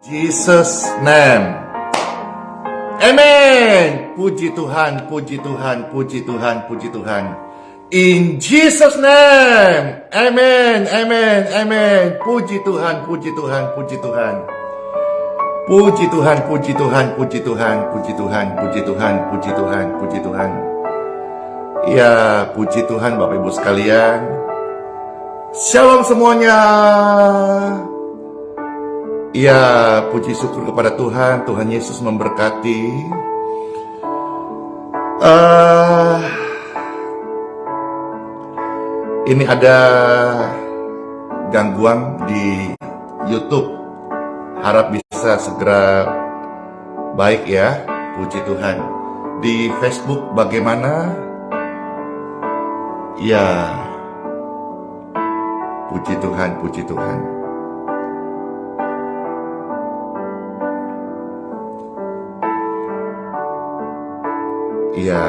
Jesus name. Amen. Puji Tuhan, puji Tuhan, puji Tuhan, puji Tuhan. In Jesus name. Amen, amen, amen. Puji Tuhan, puji Tuhan, puji Tuhan. Puji Tuhan, puji Tuhan, puji Tuhan, puji Tuhan, puji Tuhan, puji Tuhan, puji Tuhan. Ya, puji Tuhan Bapak Ibu sekalian. Shalom semuanya. Ya, puji syukur kepada Tuhan. Tuhan Yesus memberkati. Ini ada gangguan di YouTube. Harap bisa segera baik ya. Puji Tuhan. Di Facebook bagaimana? Ya, puji Tuhan, puji Tuhan. Ya,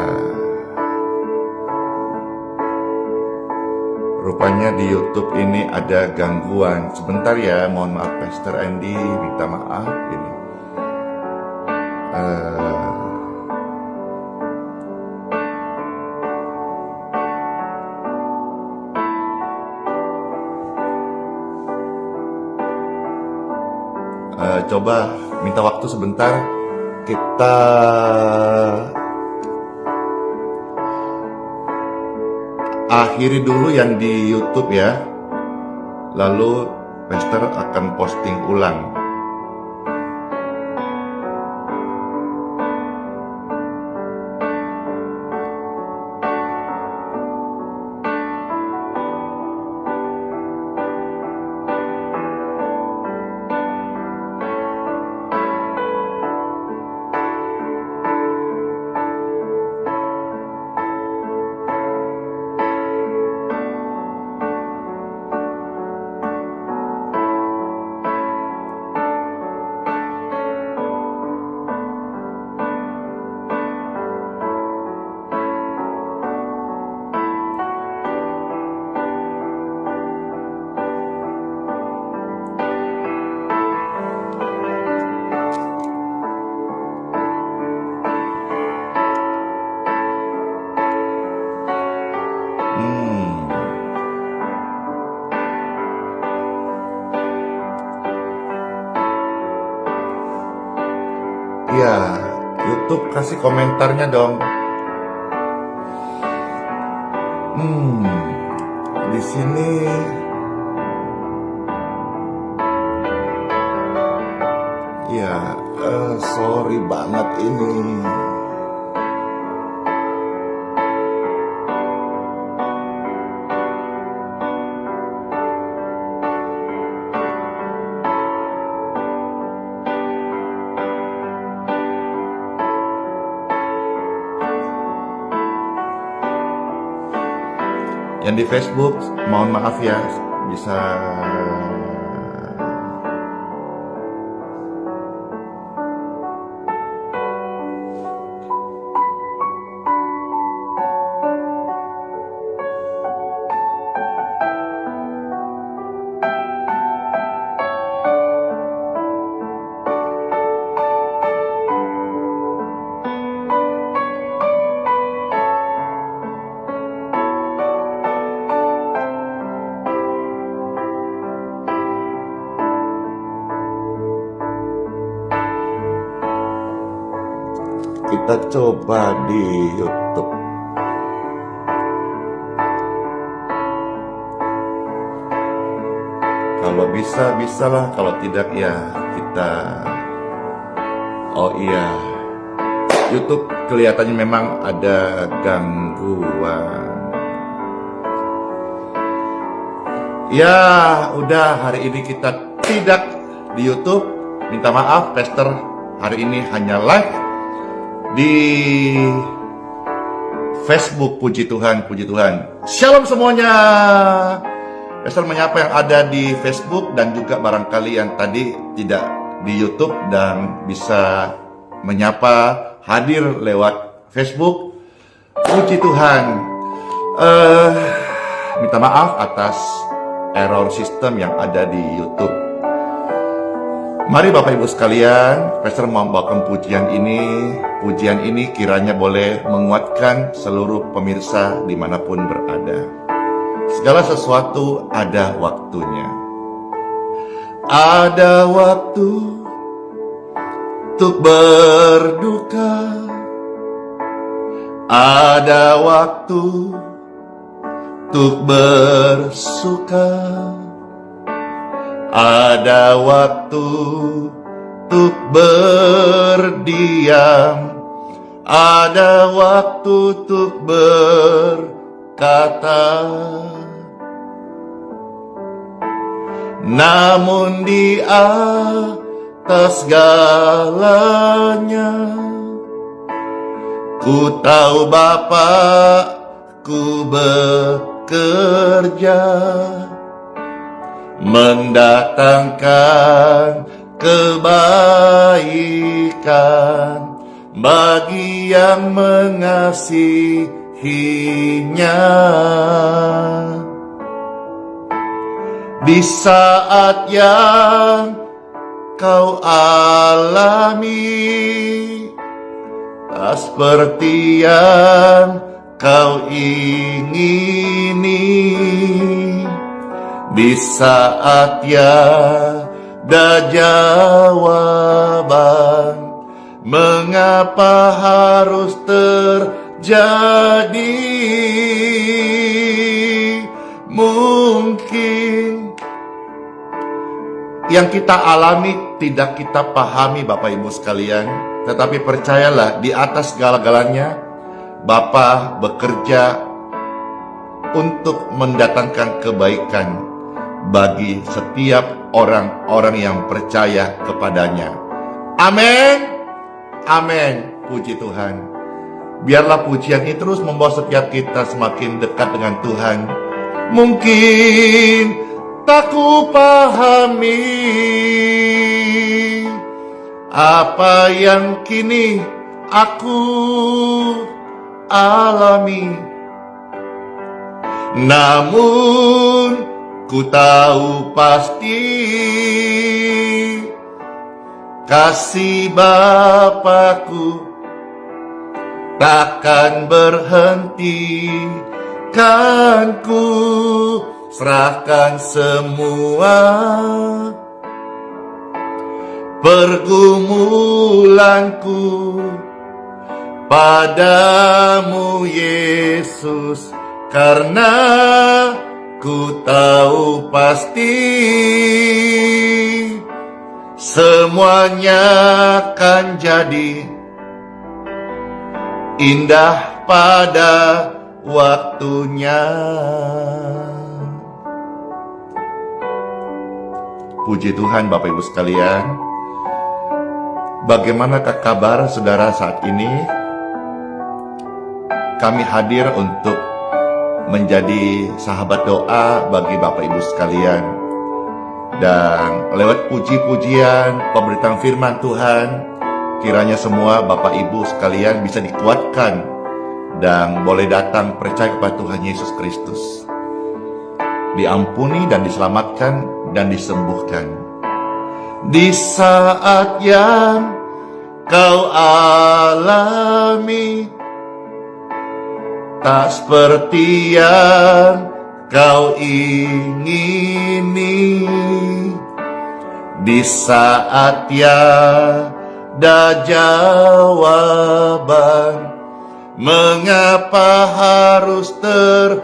rupanya di YouTube ini ada gangguan. Sebentar ya, mohon maaf Pastor Andy, minta maaf ini. Coba minta waktu sebentar. Kita akhiri dulu yang di YouTube ya. Lalu Pastor akan posting ulang. Ya, YouTube kasih komentarnya dong. Di sini ya, sorry banget ini. Yang di Facebook, mohon maaf ya, bisa kita coba di YouTube. Kalau bisa, bisalah. Kalau tidak ya kita. Oh iya, YouTube kelihatannya memang ada gangguan. Ya, udah hari ini kita tidak di YouTube. Minta maaf, Pastor hari ini hanya live di Facebook. Puji Tuhan, puji Tuhan. Shalom semuanya. Pastor menyapa yang ada di Facebook dan juga barangkali yang tadi tidak di YouTube dan bisa menyapa hadir lewat Facebook. Puji Tuhan. Minta maaf atas error sistem yang ada di YouTube. Mari Bapak Ibu sekalian, Pastor mau membawakan pujian ini. Pujian ini kiranya boleh menguatkan seluruh pemirsa dimanapun berada. Segala sesuatu ada waktunya. Ada waktu untuk berduka, ada waktu untuk bersuka, ada waktu untuk berdiam, ada waktu untuk berkata. Namun di atas segalanya, ku tahu Bapakku bekerja mendatangkan kebaikan bagi yang mengasihinya. Di saat yang kau alami tak seperti yang kau ingini, di saat ada jawaban mengapa harus terjadi. Mungkin yang kita alami tidak kita pahami Bapak Ibu sekalian, tetapi percayalah di atas segala-galanya Bapa bekerja untuk mendatangkan kebaikan bagi setiap orang-orang yang percaya kepadanya. Amin. Amin. Puji Tuhan. Biarlah pujian ini terus membawa setiap kita semakin dekat dengan Tuhan. Mungkin tak ku pahami apa yang kini aku alami, namun ku tahu pasti kasih Bapakku takkan berhenti. Kan ku serahkan semua pergumulanku padamu Yesus, karena ku tahu pasti semuanya akan jadi indah pada waktunya. Puji Tuhan Bapak Ibu sekalian. Bagaimanakah kabar saudara saat ini? Kami hadir untuk menjadi sahabat doa bagi Bapak Ibu sekalian. Dan lewat puji-pujian, pemberitaan firman Tuhan, kiranya semua Bapak Ibu sekalian bisa dikuatkan dan boleh datang percaya kepada Tuhan Yesus Kristus, diampuni dan diselamatkan dan disembuhkan. Di saat yang kau alami tak seperti yang kau ingini, di saat ada jawaban mengapa harus terjadi,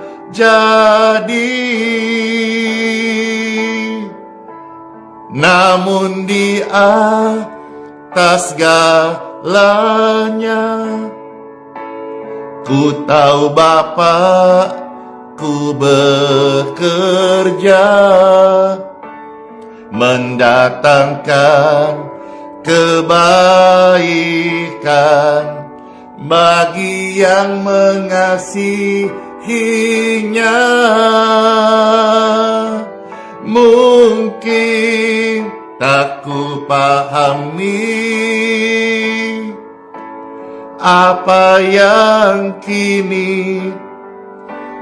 namun di atas segalanya ku tahu Bapakku bekerja mendatangkan kebaikan bagi yang mengasihinya. Mungkin tak ku pahami apa yang kini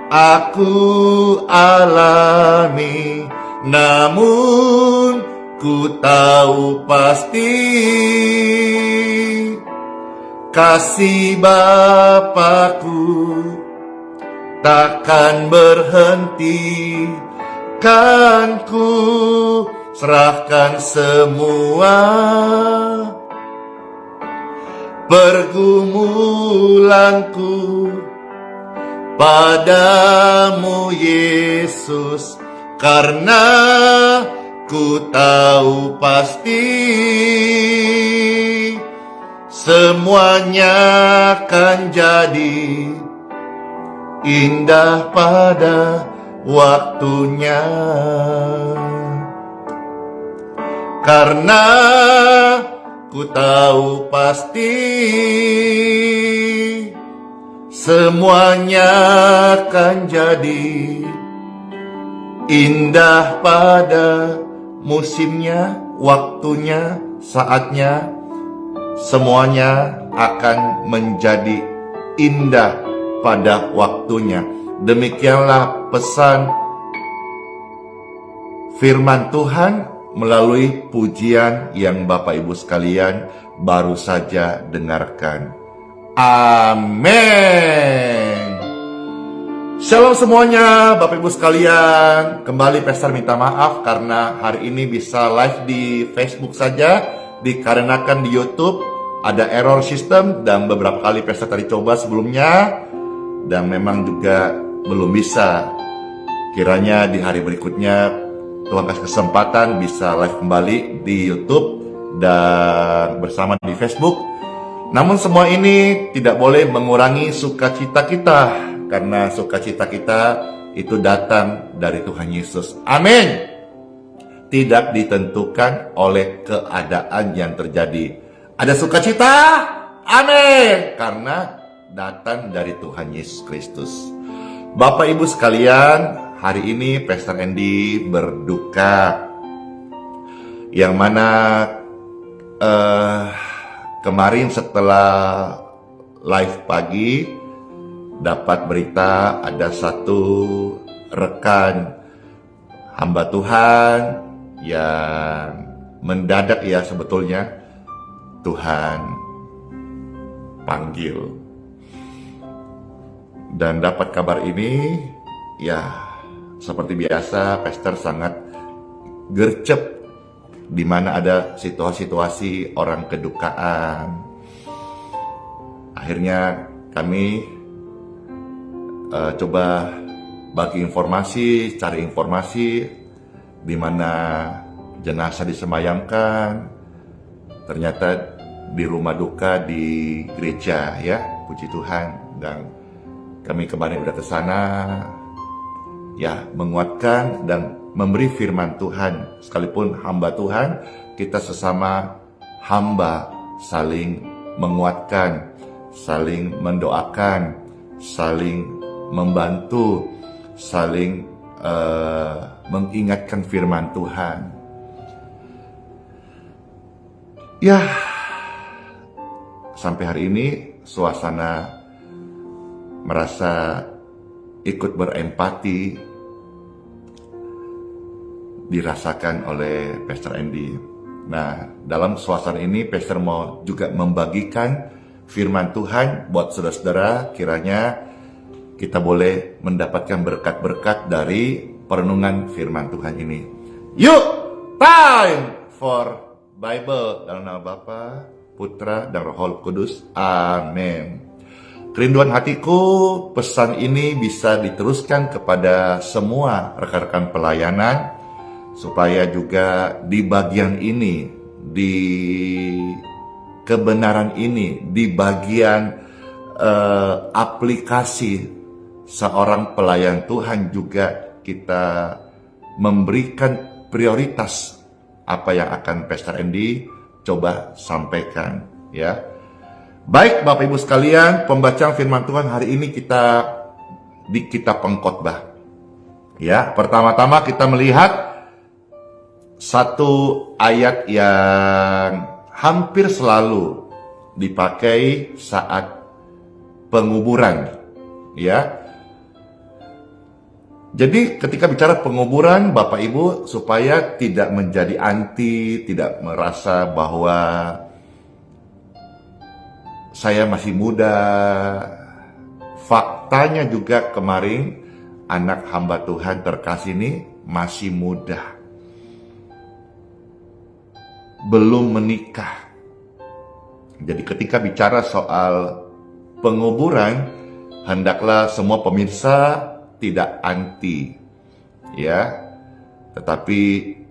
aku alami, namun ku tahu pasti kasih Bapakku takkan berhenti, kan ku serahkan semua pergumulanku padamu Yesus, karena ku tahu pasti semuanya akan jadi indah pada waktunya. Karena ku tahu pasti semuanya akan jadi indah pada musimnya, waktunya, saatnya. Semuanya akan menjadi indah pada waktunya. Demikianlah pesan firman Tuhan melalui pujian yang Bapak Ibu sekalian baru saja dengarkan. Amin. Shalom semuanya, Bapak Ibu sekalian. Kembali Pastor minta maaf karena hari ini bisa live di Facebook saja, dikarenakan di YouTube ada error sistem dan beberapa kali Pastor tadi coba sebelumnya dan memang juga belum bisa. Kiranya di hari berikutnya Tuhan kasih kesempatan bisa live kembali di YouTube dan bersama di Facebook. Namun semua ini tidak boleh mengurangi sukacita kita, karena sukacita kita itu datang dari Tuhan Yesus. Amin. Tidak ditentukan oleh keadaan yang terjadi. Ada sukacita, amin, karena datang dari Tuhan Yesus Kristus. Bapak Ibu sekalian, hari ini Pastor Andy berduka, yang mana kemarin setelah live pagi dapat berita ada satu rekan hamba Tuhan yang mendadak ya sebetulnya Tuhan panggil. Dan dapat kabar ini ya seperti biasa Pastor sangat gercep di mana ada situasi-situasi orang kedukaan. Akhirnya kami coba bagi informasi, cari informasi di mana jenazah disemayamkan. Ternyata di rumah duka di gereja ya, puji Tuhan. Dan kami kemarin udah ke sana ya, menguatkan dan memberi firman Tuhan. Sekalipun hamba Tuhan, kita sesama hamba saling menguatkan, saling mendoakan, saling membantu, saling mengingatkan firman Tuhan. Ya, sampai hari ini suasana merasa ikut berempati dirasakan oleh Pastor Andy. Nah, dalam suasana ini Pastor mau juga membagikan firman Tuhan buat saudara-saudara, kiranya kita boleh mendapatkan berkat-berkat dari perenungan firman Tuhan ini. Yuk, time for Bible. Dalam nama Bapa, Putra, dan Roh Kudus. Amin. Kerinduan hatiku, pesan ini bisa diteruskan kepada semua rekan-rekan pelayanan, supaya juga di bagian ini, di kebenaran ini, di bagian aplikasi seorang pelayan Tuhan juga kita memberikan prioritas apa yang akan Pastor Andy coba sampaikan ya. Baik Bapak Ibu sekalian, pembacaan firman Tuhan hari ini kita di kitab Pengkhotbah. Ya, pertama-tama kita melihat satu ayat yang hampir selalu dipakai saat penguburan, ya. Jadi ketika bicara penguburan, Bapak Ibu, supaya tidak menjadi anti, tidak merasa bahwa saya masih muda. Faktanya juga kemarin anak hamba Tuhan terkasih ini masih muda. Belum menikah. Jadi ketika bicara soal penguburan, hendaklah semua pemirsa tidak anti, ya. Tetapi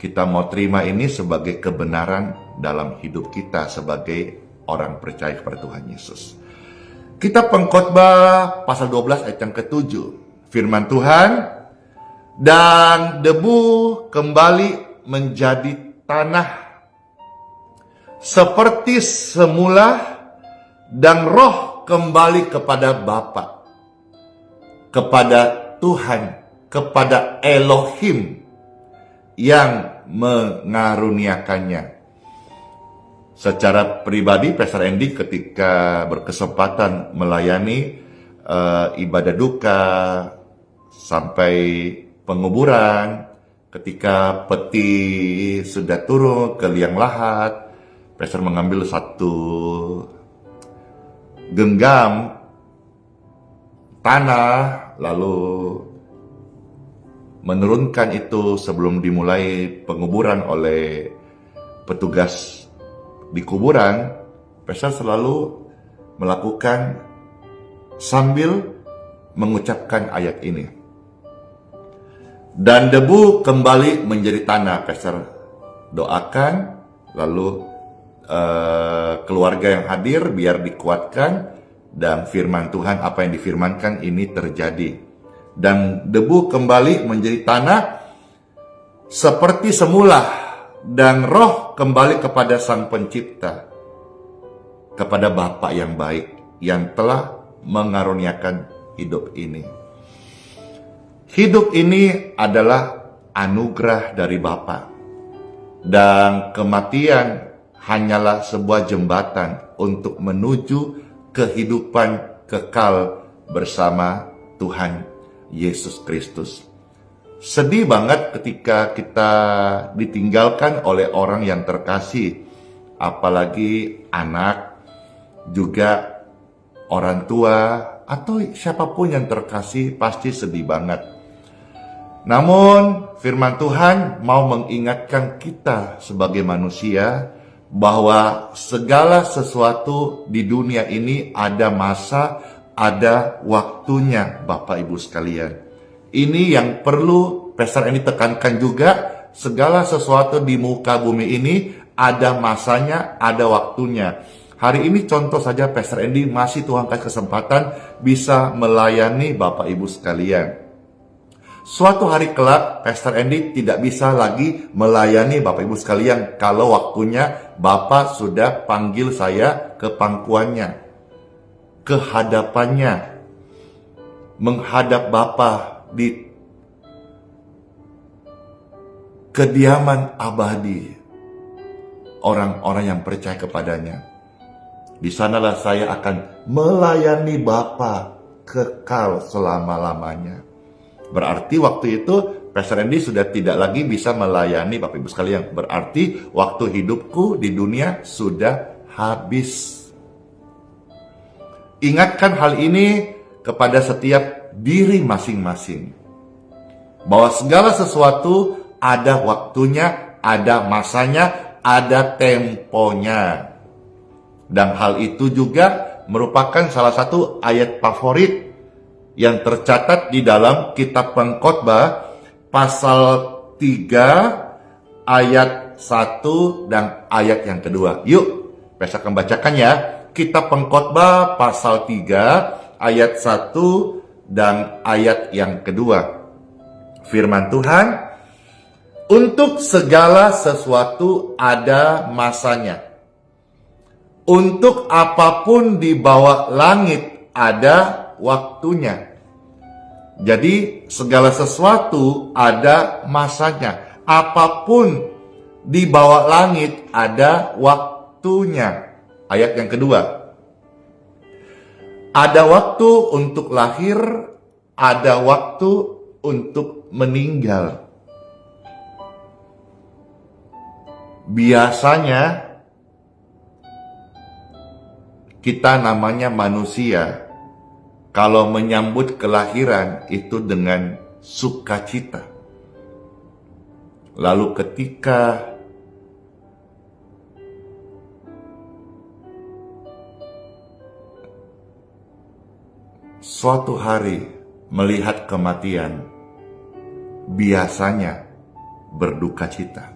kita mau terima ini sebagai kebenaran dalam hidup kita sebagai orang percaya kepada Tuhan Yesus. Kitab Pengkhotbah pasal 12 ayat yang ke-7. Firman Tuhan, dan debu kembali menjadi tanah seperti semula, dan roh kembali kepada Bapa, kepada Tuhan, kepada Elohim yang mengaruniakannya. Secara pribadi, Pastor Andy ketika berkesempatan melayani ibadah duka sampai penguburan, ketika peti sudah turun ke liang lahat, Pastor mengambil satu genggam tanah, lalu menurunkan itu sebelum dimulai penguburan oleh petugas di kuburan. Pastor selalu melakukan sambil mengucapkan ayat ini. Dan debu kembali menjadi tanah. Pastor doakan, lalu keluarga yang hadir biar dikuatkan, dan firman Tuhan, apa yang difirmankan ini terjadi. Dan debu kembali menjadi tanah seperti semula, dan roh kembali kepada Sang Pencipta, kepada Bapa yang baik, yang telah mengaruniakan hidup ini. Hidup ini adalah anugerah dari Bapa, dan kematian hanyalah sebuah jembatan untuk menuju kehidupan kekal bersama Tuhan Yesus Kristus. Sedih banget ketika kita ditinggalkan oleh orang yang terkasih, apalagi anak, juga orang tua, atau siapapun yang terkasih pasti sedih banget. Namun firman Tuhan mau mengingatkan kita sebagai manusia bahwa segala sesuatu di dunia ini ada masa, ada waktunya, Bapak Ibu sekalian. Ini yang perlu Pastor ini tekankan juga, segala sesuatu di muka bumi ini ada masanya, ada waktunya. Hari ini contoh saja Pastor Andy masih Tuhan kasih kesempatan bisa melayani Bapak Ibu sekalian. Suatu hari kelak, Pastor Andy tidak bisa lagi melayani Bapak Ibu sekalian kalau waktunya Bapak sudah panggil saya ke pangkuannya, ke hadapannya, menghadap Bapak di kediaman abadi orang-orang yang percaya kepadanya. Di sanalah saya akan melayani Bapa kekal selama-lamanya. Berarti waktu itu Pastor Andy sudah tidak lagi bisa melayani Bapak Ibu sekalian. Berarti waktu hidupku di dunia sudah habis. Ingatkan hal ini kepada setiap diri masing-masing, bahwa segala sesuatu ada waktunya, ada masanya, ada temponya. Dan hal itu juga merupakan salah satu ayat favorit yang tercatat di dalam Kitab Pengkhotbah pasal 3 ayat 1 dan ayat yang kedua. Yuk, saya akan bacakan ya. Kitab Pengkhotbah pasal 3 ayat 1 dan ayat yang kedua. Firman Tuhan, untuk segala sesuatu ada masanya. Untuk apapun di bawah langit ada waktunya. Jadi segala sesuatu ada masanya. Apapun di bawah langit ada waktunya. Ayat yang kedua. Ada waktu untuk lahir, ada waktu untuk meninggal. Biasanya kita namanya manusia, kalau menyambut kelahiran itu dengan sukacita. Lalu ketika suatu hari melihat kematian, biasanya berduka cita.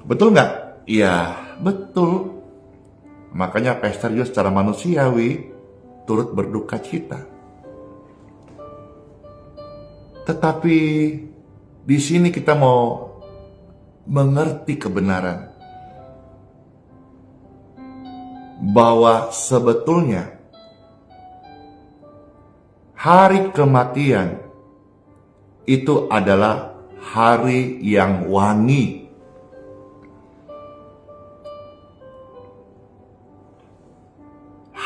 Betul nggak? Iya, betul. Makanya Pastor Yus secara manusiawi turut berduka cita. Tetapi di sini kita mau mengerti kebenaran bahwa sebetulnya hari kematian itu adalah hari yang wangi.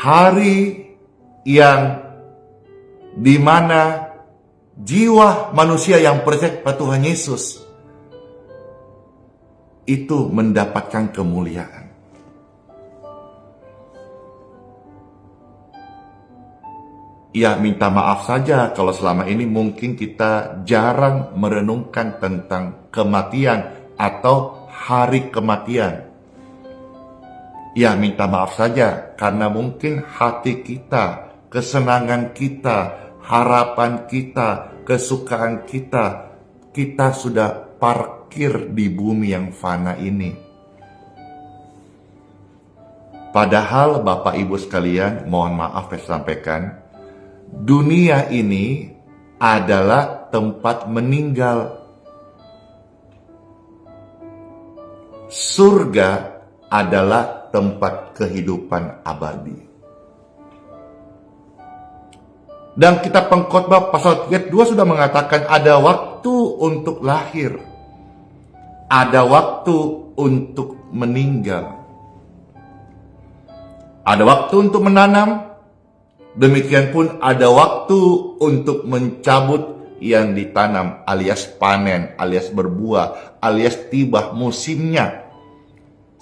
Hari yang dimana jiwa manusia yang percaya pada Tuhan Yesus itu mendapatkan kemuliaan. Ya, minta maaf saja kalau selama ini mungkin kita jarang merenungkan tentang kematian atau hari kematian. Ya, minta maaf saja karena mungkin hati kita, kesenangan kita, harapan kita, kesukaan kita, kita sudah parkir di bumi yang fana ini. Padahal Bapak Ibu sekalian, mohon maaf saya sampaikan, dunia ini adalah tempat meninggal. Surga adalah tempat kehidupan abadi. Dan kitab Pengkhotbah pasal 32 sudah mengatakan ada waktu untuk lahir, ada waktu untuk meninggal, ada waktu untuk menanam, demikian pun ada waktu untuk mencabut yang ditanam, alias panen, alias berbuah, alias tiba musimnya.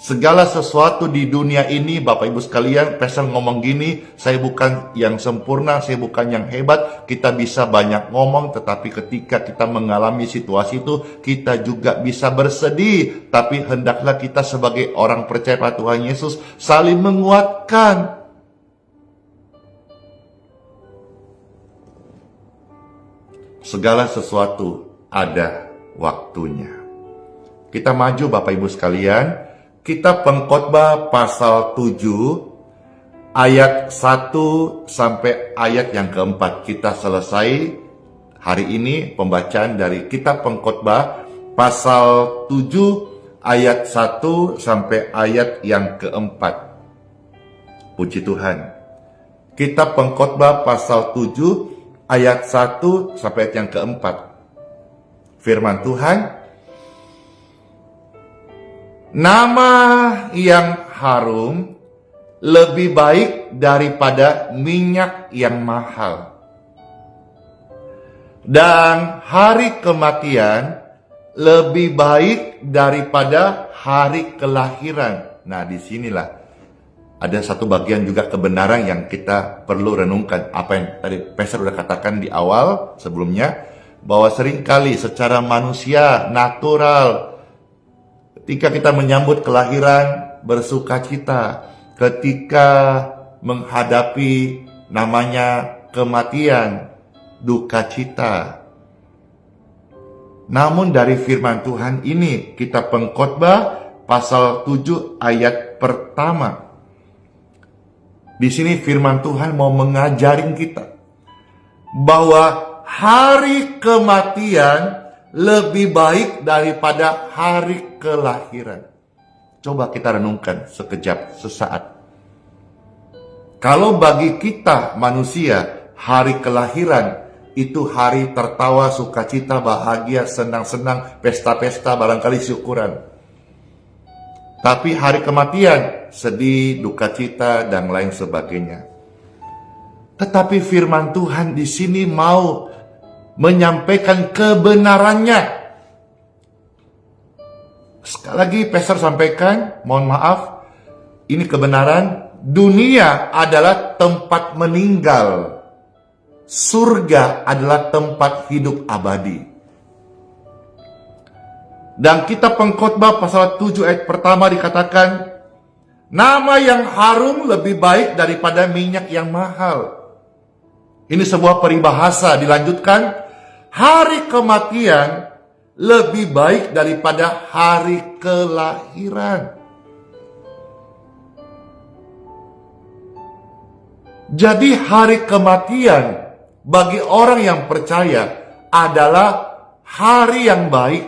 Segala sesuatu di dunia ini, Bapak Ibu sekalian, Pastor ngomong gini, saya bukan yang sempurna, saya bukan yang hebat, kita bisa banyak ngomong, tetapi ketika kita mengalami situasi itu, kita juga bisa bersedih. Tapi hendaklah kita sebagai orang percaya pada Tuhan Yesus saling menguatkan. Segala sesuatu ada waktunya. Kita maju Bapak Ibu sekalian. Kitab Pengkhotbah pasal 7 ayat 1 sampai ayat yang keempat. Kita selesai hari ini pembacaan dari Kitab Pengkhotbah pasal 7 ayat 1 sampai ayat yang keempat. Puji Tuhan. Kitab Pengkhotbah pasal 7 ayat 1 sampai ayat yang keempat. Firman Tuhan, nama yang harum lebih baik daripada minyak yang mahal. Dan hari kematian lebih baik daripada hari kelahiran. Nah, disinilah ada satu bagian juga kebenaran yang kita perlu renungkan. Apa yang tadi Pastor sudah katakan di awal sebelumnya, bahwa seringkali secara manusia natural, ketika kita menyambut kelahiran, bersuka cita. Ketika menghadapi namanya kematian, duka cita. Namun dari firman Tuhan ini, Kitab Pengkhotbah pasal 7 ayat pertama. Di sini firman Tuhan mau mengajarin kita bahwa hari kematian lebih baik daripada hari kelahiran. Coba kita renungkan sekejap, sesaat. Kalau bagi kita manusia, hari kelahiran itu hari tertawa, sukacita, bahagia, senang-senang, pesta-pesta, barangkali syukuran. Tapi hari kematian, sedih, duka cita, dan lain sebagainya. Tetapi firman Tuhan di sini mau menyampaikan kebenarannya. Sekali lagi pastor sampaikan, mohon maaf, ini kebenaran. Dunia adalah tempat meninggal. Surga adalah tempat hidup abadi. Dan kitab Pengkhotbah pasal 7 ayat pertama dikatakan, nama yang harum lebih baik daripada minyak yang mahal. Ini sebuah peribahasa. Dilanjutkan, hari kematian lebih baik daripada hari kelahiran. Jadi hari kematian bagi orang yang percaya adalah hari yang baik,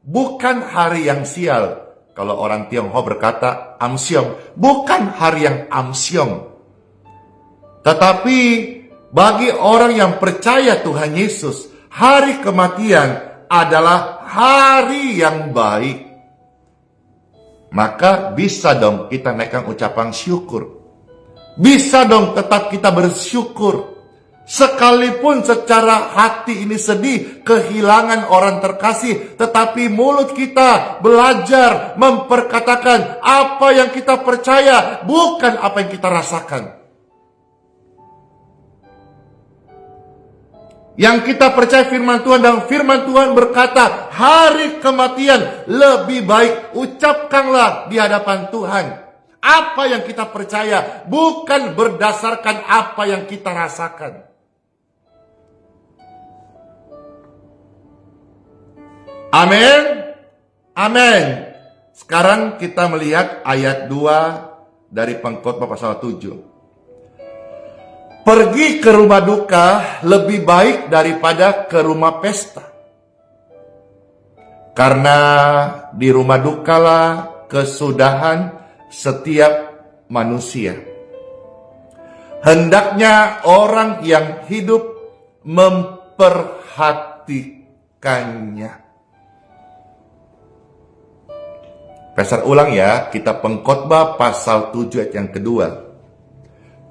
bukan hari yang sial. Kalau orang Tionghoa berkata amsyong, bukan hari yang amsyong. Tetapi bagi orang yang percaya Tuhan Yesus, hari kematian adalah hari yang baik. Maka bisa dong kita naikkan ucapan syukur. Bisa dong tetap kita bersyukur. Sekalipun secara hati ini sedih, kehilangan orang terkasih, tetapi mulut kita belajar memperkatakan apa yang kita percaya, bukan apa yang kita rasakan. Yang kita percaya firman Tuhan, dan firman Tuhan berkata, hari kematian lebih baik. Ucapkanlah di hadapan Tuhan apa yang kita percaya, bukan berdasarkan apa yang kita rasakan. Amin. Amin. Sekarang kita melihat ayat 2 dari Pengkhotbah pasal 7. Pergi ke rumah duka lebih baik daripada ke rumah pesta. Karena di rumah dukalah kesudahan setiap manusia. Hendaknya orang yang hidup memperhatikannya. Pastor ulang ya, kita Pengkhotbah pasal 7 ayat yang kedua.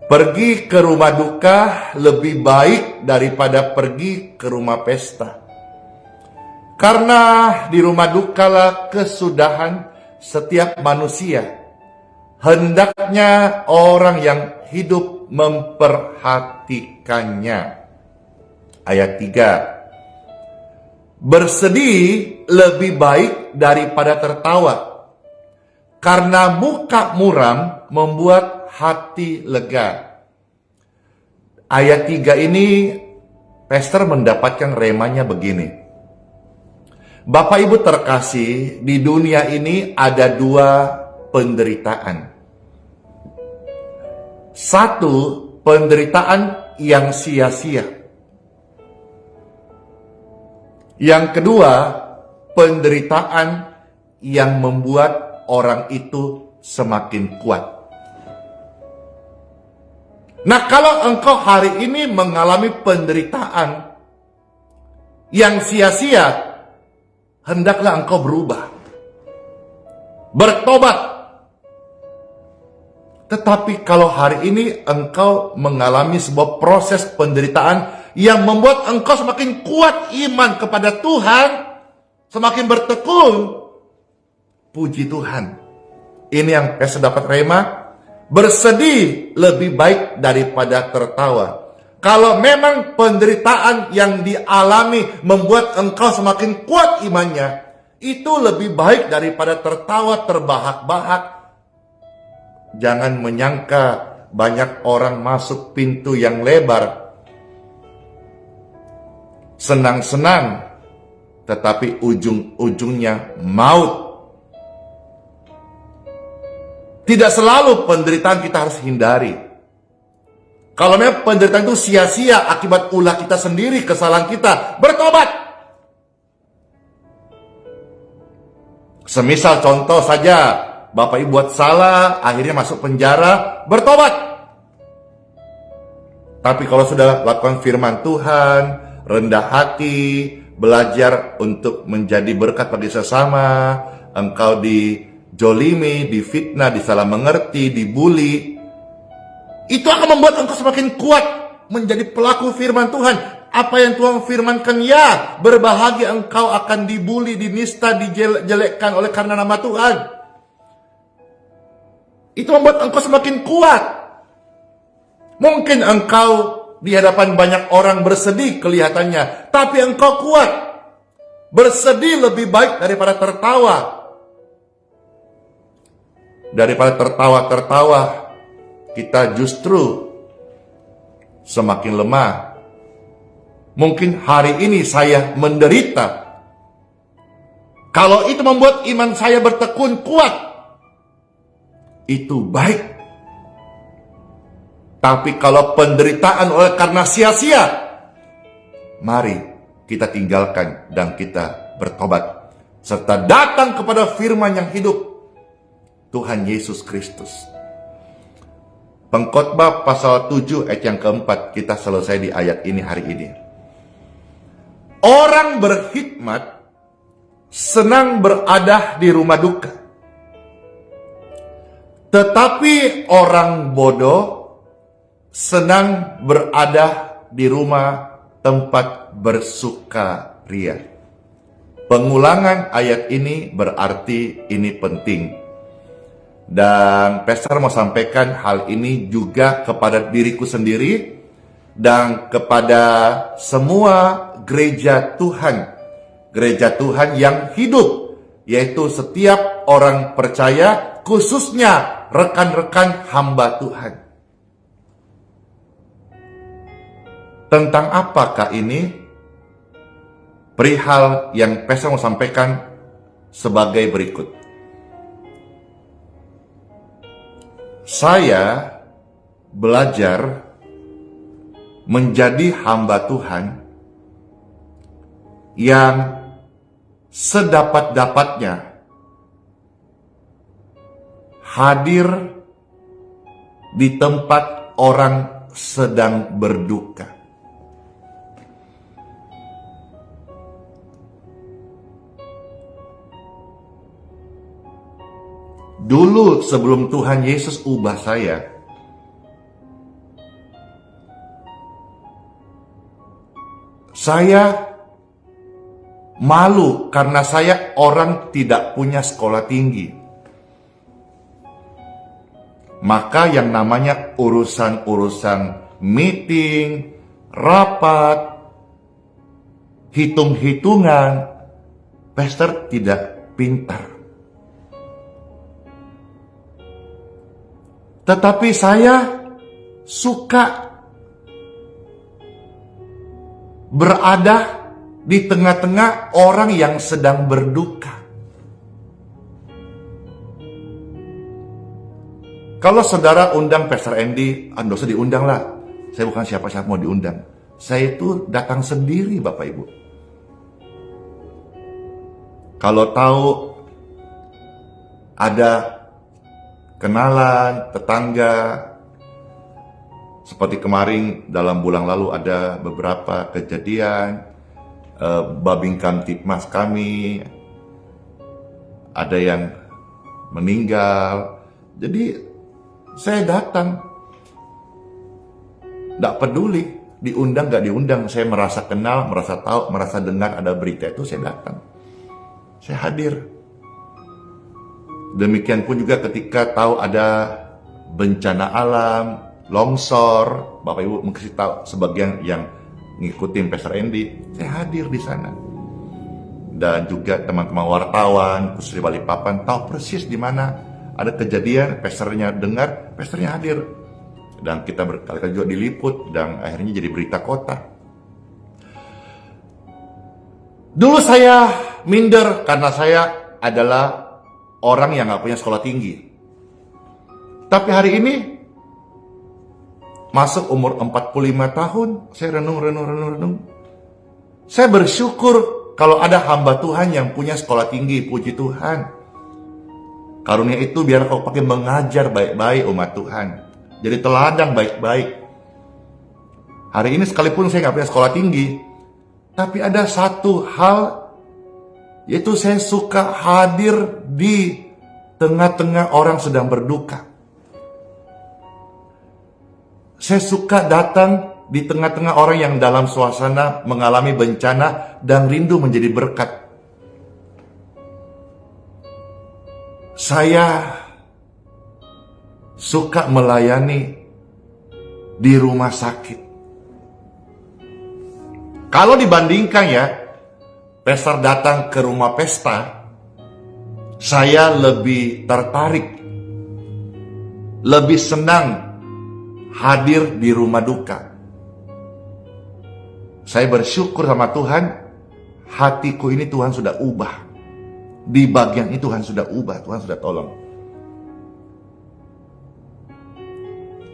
Pergi ke rumah duka lebih baik daripada pergi ke rumah pesta. Karena di rumah dukalah kesudahan setiap manusia. Hendaknya orang yang hidup memperhatikannya. Ayat 3. Bersedih lebih baik daripada tertawa. Karena muka muram membuat hati lega. Ayat 3 ini, pastor mendapatkan remanya begini. Bapak Ibu terkasih, di dunia ini ada dua penderitaan. Satu, penderitaan yang sia-sia. Yang kedua, penderitaan yang membuat orang itu semakin kuat. Nah, kalau engkau hari ini mengalami penderitaan yang sia-sia, hendaklah engkau berubah, bertobat. Tetapi kalau hari ini engkau mengalami sebuah proses penderitaan yang membuat engkau semakin kuat iman kepada Tuhan, semakin bertekun, puji Tuhan. Ini yang saya dapat rema. Bersedih lebih baik daripada tertawa. Kalau memang penderitaan yang dialami membuat engkau semakin kuat imannya, itu lebih baik daripada tertawa terbahak-bahak. Jangan menyangka banyak orang masuk pintu yang lebar, senang-senang, tetapi ujung-ujungnya maut. Tidak selalu penderitaan kita harus hindari. Kalau memang penderitaan itu sia-sia akibat ulah kita sendiri, kesalahan kita, bertobat. Semisal contoh saja, Bapak Ibu buat salah, akhirnya masuk penjara, bertobat. Tapi kalau sudah lakukan firman Tuhan, rendah hati, belajar untuk menjadi berkat bagi sesama, engkau dijolimi, difitnah, disalah mengerti, dibully, itu akan membuat engkau semakin kuat menjadi pelaku firman Tuhan. Apa yang Tuhan firmankan, ya, berbahagia engkau akan dibuli, dinista, dijelekkan oleh karena nama Tuhan. Itu membuat engkau semakin kuat. Mungkin engkau di hadapan banyak orang bersedih kelihatannya, tapi engkau kuat. Bersedih lebih baik daripada tertawa. Daripada tertawa-tertawa, kita justru semakin lemah. Mungkin hari ini saya menderita. Kalau itu membuat iman saya bertekun kuat, itu baik. Tapi kalau penderitaan oleh karena sia-sia, mari kita tinggalkan dan kita bertobat, serta datang kepada firman yang hidup, Tuhan Yesus Kristus. Pengkhotbah pasal 7 ayat yang keempat, kita selesai di ayat ini hari ini. Orang berhikmat senang berada di rumah duka, tetapi orang bodoh senang berada di rumah tempat bersukaria. Pengulangan ayat ini berarti ini penting. Dan Pastor mau sampaikan hal ini juga kepada diriku sendiri dan kepada semua gereja Tuhan yang hidup, yaitu setiap orang percaya, khususnya rekan-rekan hamba Tuhan. Tentang apakah ini? Perihal yang Pastor mau sampaikan sebagai berikut. Saya belajar menjadi hamba Tuhan yang sedapat-dapatnya hadir di tempat orang sedang berduka. Dulu sebelum Tuhan Yesus ubah saya malu karena saya orang tidak punya sekolah tinggi. Maka yang namanya urusan-urusan meeting, rapat, hitung-hitungan, Pastor tidak pintar. Tetapi saya suka berada di tengah-tengah orang yang sedang berduka. Kalau saudara undang Pastor Andy, nggak usah diundang lah. Saya bukan siapa-siapa mau diundang. Saya itu datang sendiri, Bapak Ibu. Kalau tahu ada kenalan, tetangga, seperti kemarin dalam bulan lalu ada beberapa kejadian, Babing Kamtipmas kami, ada yang meninggal. Jadi saya datang, tidak peduli diundang gak diundang. Saya merasa kenal, merasa tahu, merasa dengar ada berita itu, saya datang, saya hadir. Demikian pun juga ketika tahu ada bencana alam, longsor, Bapak Ibu mungkin tahu sebagian yang ngikutin Pastor Andy, saya hadir di sana. Dan juga teman-teman wartawan, khusus di Balikpapan, tahu persis di mana ada kejadian, pastornya dengar, pastornya hadir. Dan kita berkali-kali juga diliput, dan akhirnya jadi berita kota. Dulu saya minder karena saya adalah orang yang gak punya sekolah tinggi. Tapi hari ini, masuk umur 45 tahun, saya renung. Saya bersyukur kalau ada hamba Tuhan yang punya sekolah tinggi, puji Tuhan. Karunia itu biar kau pakai mengajar baik-baik umat Tuhan. Jadi teladan baik-baik. Hari ini sekalipun saya gak punya sekolah tinggi, tapi ada satu hal, yaitu saya suka hadir di tengah-tengah orang sedang berduka. Saya suka datang di tengah-tengah orang yang dalam suasana mengalami bencana dan rindu menjadi berkat. Saya suka melayani di rumah sakit. Kalau dibandingkan ya, Pastor datang ke rumah pesta, saya lebih tertarik, lebih senang hadir di rumah duka. Saya bersyukur sama Tuhan, hatiku ini Tuhan sudah ubah. Di bagian itu Tuhan sudah ubah, Tuhan sudah tolong.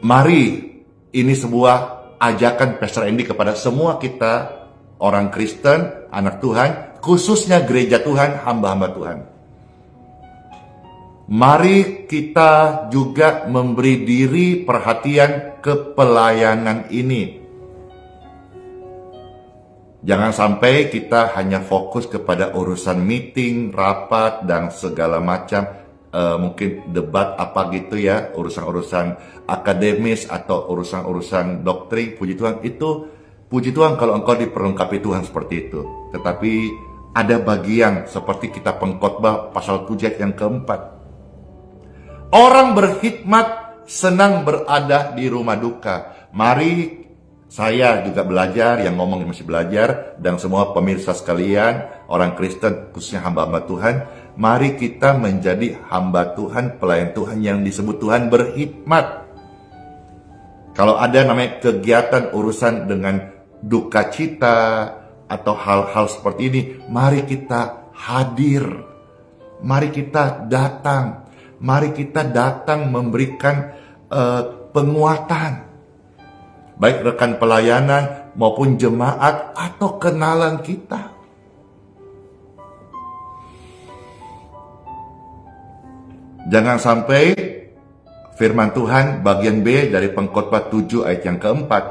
Mari, ini sebuah ajakan Pastor Andy kepada semua kita, orang Kristen, anak Tuhan, khususnya gereja Tuhan, hamba-hamba Tuhan. Mari kita juga memberi diri perhatian ke pelayanan ini. Jangan sampai kita hanya fokus kepada urusan meeting, rapat, dan segala macam, mungkin debat apa gitu ya, urusan-urusan akademis atau urusan-urusan doktrin. Puji Tuhan, itu puji Tuhan kalau engkau diperlengkapi Tuhan seperti itu. Tetapi ada bagian seperti kita pengkhotbah pasal 7 ayat yang keempat. Orang berkhidmat senang berada di rumah duka. Mari saya juga belajar, yang ngomong masih belajar, dan semua pemirsa sekalian, orang Kristen, khususnya hamba-hamba Tuhan, mari kita menjadi hamba Tuhan, pelayan Tuhan yang disebut Tuhan berkhidmat. Kalau ada namanya kegiatan urusan dengan duka cita atau hal-hal seperti ini, mari kita hadir, mari kita datang, mari kita datang memberikan penguatan. Baik rekan pelayanan maupun jemaat atau kenalan kita. Jangan sampai firman Tuhan bagian B dari pengkhotbah 7 ayat yang keempat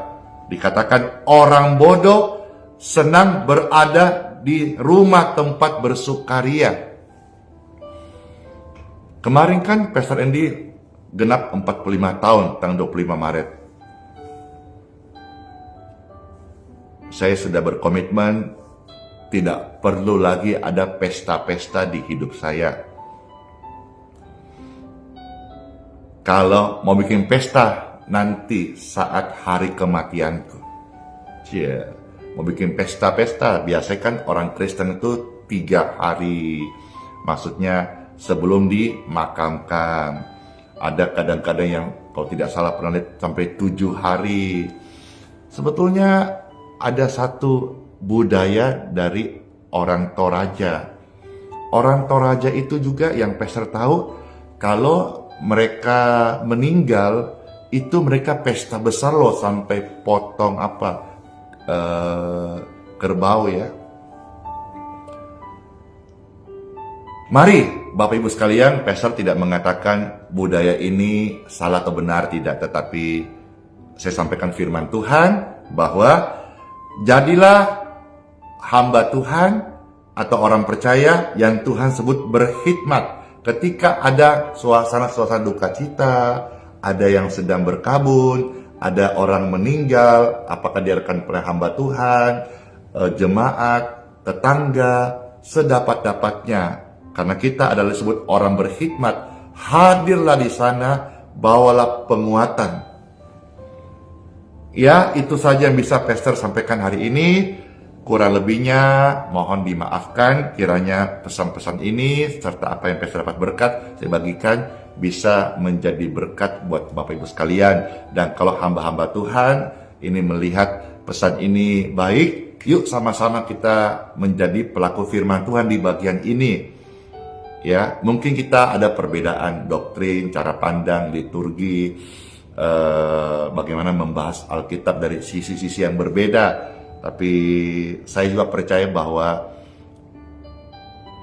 dikatakan orang bodoh senang berada di rumah tempat bersukaria. Kemarin kan Pastor Andy genap 45 tahun tanggal 25 Maret. Saya sudah berkomitmen tidak perlu lagi ada pesta-pesta di hidup saya. Kalau mau bikin pesta nanti saat hari kematianku. Mau bikin pesta-pesta, biasanya kan orang Kristen itu 3 hari. Maksudnya sebelum dimakamkan. Ada kadang-kadang yang kalau tidak salah pernah lihat sampai 7 hari. Sebetulnya ada satu budaya dari orang Toraja. Orang Toraja itu juga yang Pastor tahu, kalau mereka meninggal, itu mereka pesta besar loh, sampai potong kerbau ya. Mari Bapak Ibu sekalian, Pastor tidak mengatakan budaya ini salah atau benar, tidak. Tetapi saya sampaikan firman Tuhan bahwa jadilah hamba Tuhan atau orang percaya yang Tuhan sebut berkhidmat. Ketika ada suasana-suasana duka cita, ada yang sedang berkabun, ada orang meninggal, apakah dia rekan hamba Tuhan, jemaat, tetangga, sedapat-dapatnya. Karena kita adalah disebut orang berkhidmat, hadirlah di sana, bawalah penguatan. Ya, itu saja yang bisa Pastor sampaikan hari ini. Kurang lebihnya mohon dimaafkan, kiranya pesan-pesan ini serta apa yang Pastor dapat berkat saya bagikan bisa menjadi berkat buat Bapak Ibu sekalian. Dan kalau hamba-hamba Tuhan ini melihat pesan ini baik, yuk sama-sama kita menjadi pelaku firman Tuhan di bagian ini. Ya, mungkin kita ada perbedaan doktrin, cara pandang, liturgi, bagaimana membahas Alkitab dari sisi-sisi yang berbeda. Tapi saya juga percaya bahwa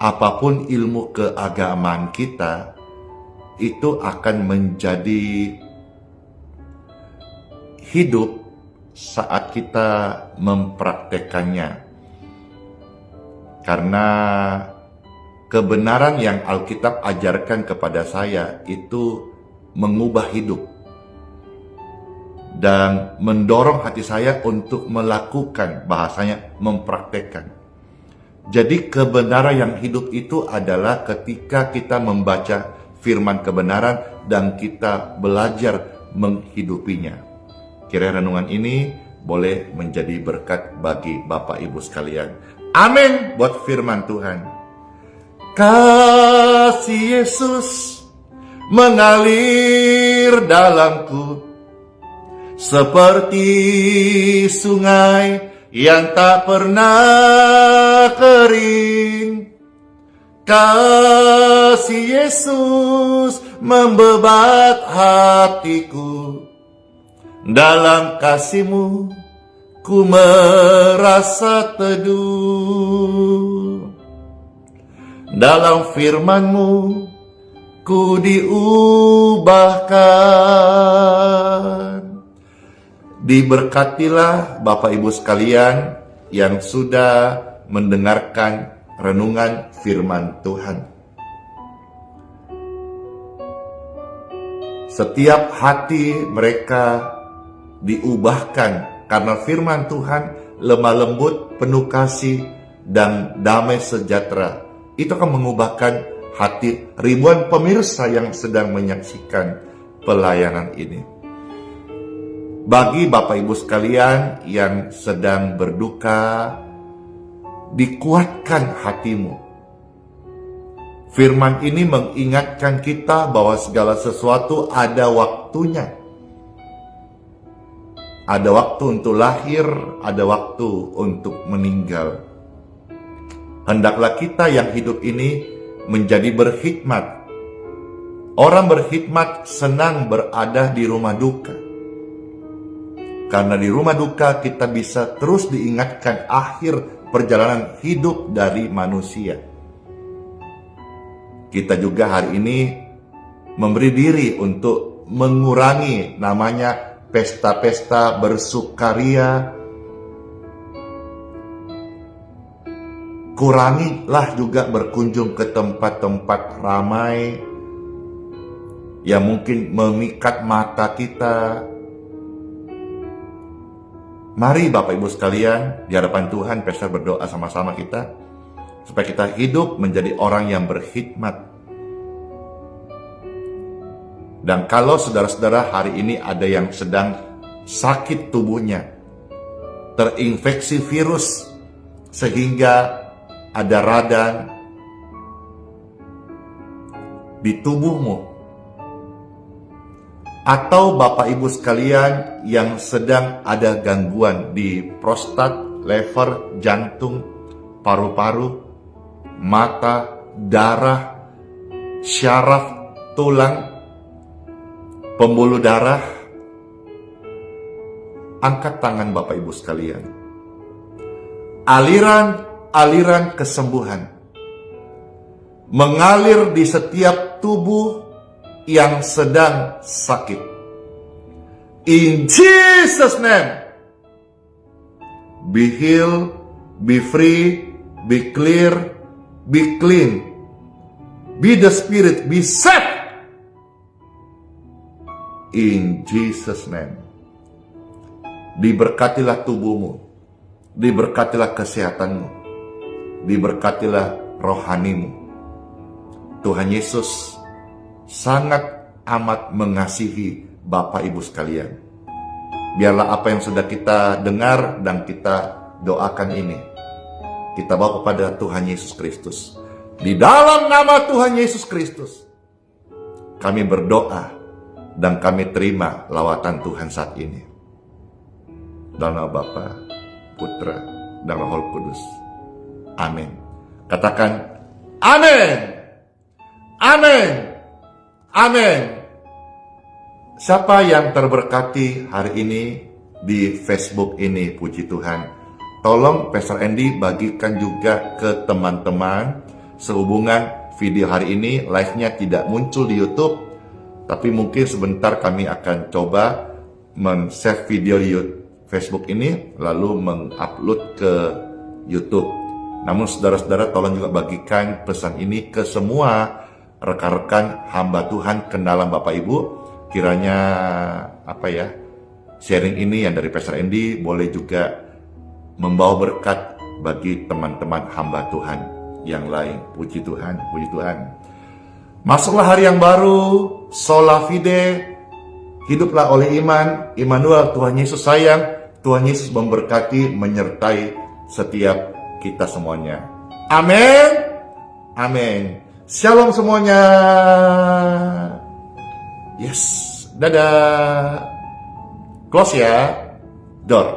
apapun ilmu keagamaan kita itu akan menjadi hidup saat kita mempraktekannya. Karena kebenaran yang Alkitab ajarkan kepada saya itu mengubah hidup. dan mendorong hati saya untuk melakukan, bahasanya mempraktekkan. Jadi kebenaran yang hidup itu adalah ketika kita membaca firman kebenaran dan kita belajar menghidupinya. Kiranya renungan ini boleh menjadi berkat bagi Bapak Ibu sekalian. Amin buat firman Tuhan. Kasih Yesus mengalir dalamku seperti sungai yang tak pernah kering. Kasih Yesus membebat hatiku. Dalam kasih-Mu ku merasa teduh. Dalam firman-Mu ku diubahkan. Diberkatilah Bapak Ibu sekalian yang sudah mendengarkan renungan firman Tuhan. Setiap hati mereka diubahkan karena firman Tuhan lemah lembut, penuh kasih, dan damai sejahtera. Itu akan mengubahkan hati ribuan pemirsa yang sedang menyaksikan pelayanan ini. Bagi Bapak Ibu sekalian yang sedang berduka, dikuatkan hatimu. Firman ini mengingatkan kita bahwa segala sesuatu ada waktunya. Ada waktu untuk lahir, ada waktu untuk meninggal. Hendaklah kita yang hidup ini menjadi berkhidmat. Orang berkhidmat senang berada di rumah duka. Karena di rumah duka kita bisa terus diingatkan akhir perjalanan hidup dari manusia. Kita juga hari ini memberi diri untuk mengurangi namanya pesta-pesta bersukaria. Kurangilah juga berkunjung ke tempat-tempat ramai yang mungkin memikat mata kita. Mari Bapak Ibu sekalian, di hadapan Tuhan Pastor berdoa sama-sama kita, supaya kita hidup menjadi orang yang berkhidmat. Dan kalau saudara-saudara hari ini ada yang sedang sakit tubuhnya, terinfeksi virus, sehingga ada radang di tubuhmu, atau Bapak Ibu sekalian yang sedang ada gangguan di prostat, lever, jantung, paru-paru, mata, darah, syaraf, tulang, pembuluh darah, angkat tangan Bapak Ibu sekalian. Aliran kesembuhan mengalir di setiap tubuh yang sedang sakit. In Jesus' name, be healed, be free, be clear, be clean, be the spirit, be set. In Jesus' name. Diberkatilah tubuhmu, diberkatilah kesehatanmu, diberkatilah rohanimu. Tuhan Yesus sangat amat mengasihi Bapak Ibu sekalian. Biarlah apa yang sudah kita dengar dan kita doakan ini, kita bawa kepada Tuhan Yesus Kristus. Di dalam nama Tuhan Yesus Kristus, kami berdoa dan kami terima lawatan Tuhan saat ini. Dalam nama Bapa, Putra, dan Roh Kudus. Amin. Katakan amin. Amin. Amin. Siapa yang terberkati hari ini di Facebook ini, puji Tuhan, tolong Pastor Andy bagikan juga ke teman-teman sehubungan video hari ini. Live-nya tidak muncul di YouTube, tapi mungkin sebentar kami akan coba men-save video di Facebook ini lalu mengupload ke YouTube. Namun saudara-saudara tolong juga bagikan pesan ini ke semua rekan-rekan hamba Tuhan ke dalam Bapak Ibu. Kiranya sharing ini yang dari Pastor Andy boleh juga membawa berkat bagi teman-teman hamba Tuhan yang lain. Puji Tuhan, puji Tuhan. Masuklah hari yang baru, sola fide, hiduplah oleh iman, Immanuel, Tuhan Yesus sayang, Tuhan Yesus memberkati, menyertai setiap kita semuanya. Amin. Amin. Shalom semuanya. Yes. Dadah. Close ya. Door.